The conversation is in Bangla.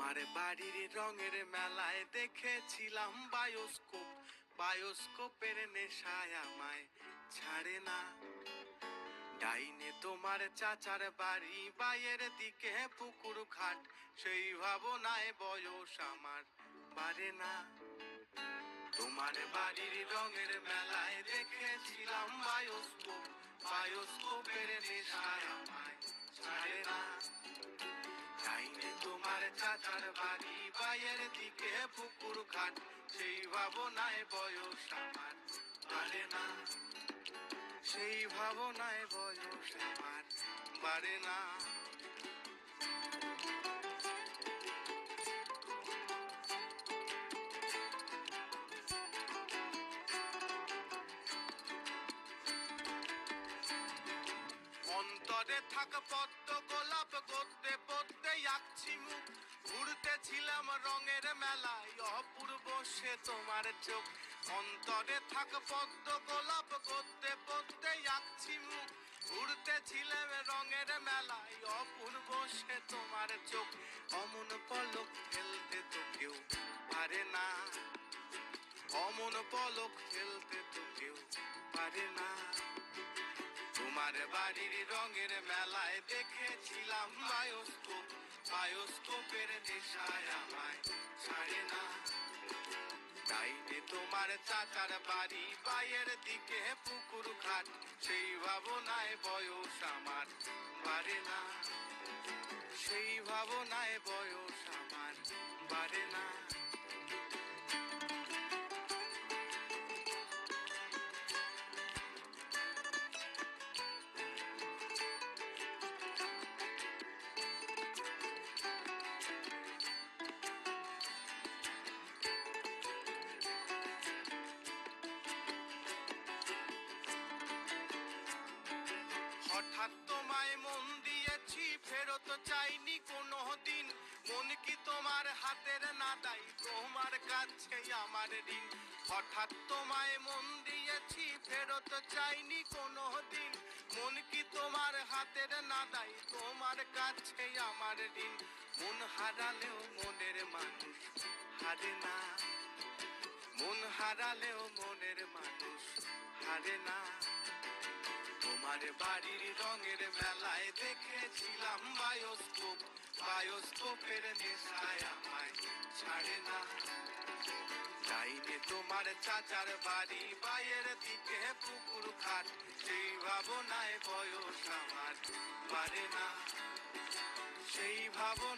তোমার বাড়ির রঙের মেলায় দেখেছিলাম বায়োস্কোপ, বায়োস্কোপের নেশায় আমায় ছাড়ে না। ডাইনে তোমার চাচার বাড়ি, বাইয়ের দিকে পুকুর ঘাট, সেই ভাবনায় বয়স আমার বাড়ে না। তোমার বাড়ির রঙের মেলায় দেখেছিলাম বায়োস্কোপ, বায়োস্কোপের নেশায় আমায় ছাড়ে না। ডাইনে তোমার চাচার বাড়ি, বাইয়ের দিকে পুকুর ঘাট, সেই ভাবনায় বয়স আমার বাড়ে না। সেই ভাবনায় বয়স আমার বাড়ে না। অন্তরে থাক পদ্ম গোলাপ, গদ্যে পদ্মে আঁকছি মুখ, ঘুরতেছিলাম রঙের মেলায়, অপূর্ব সে তোমার চোখ। অন্তরে থাক পদ্ম গোলাপ, গদ্যে পদ্মে আঁকছি মুখ, ঘুরতেছিলাম রঙের মেলায়, অপূর্ব সে তোমার চোখ। অমন পলক ফেলতে তো কেউ পারে না, অমন পলক ফেলতে তো কেউ পারে না। তোমার বাড়ির রঙের মেলায় দেখেছিলাম বায়োস্কোপ, বায়োস্কোপের নেশায় আমায় ছাড়ে না। ডাইনে তোমার চাচার বাড়ি, বাইয়ের দিকে পুকুর ঘাট, সেই ভাবনায় বয়স আমার বাড়ে না। সেই ভাবনায় বয়স আমার বাড়ে না। হঠাৎ তোমায় মন দিয়েছি, ফেরত চাইনি কোনো দিন, মন কি তোমার হাতের নাদাই, তোমার কাছে আমার ঋণ। হঠাৎ তোমায় মন দিয়েছি, ফেরত চাইনি কোনো দিন, মন কি তোমার হাতের নাদাই, তোমার কাছে আমার ঋণ। মন হারালেও মনের মানুষ হারে না, মন হারালেও মনের মানুষ হারে না। তোমার বাড়ির রঙের মেলায় দেখেছিলাম বায়োস্কোপ, বায়োস্কোপের নেশায় আমায় ছাড়ে না। ডাইনে তোমার চাচার বাড়ি, বাইয়ের দিকে পুকুর ঘাট, সেই ভাবনায় বয়স আমার বাড়ে না। সেই ভাবনা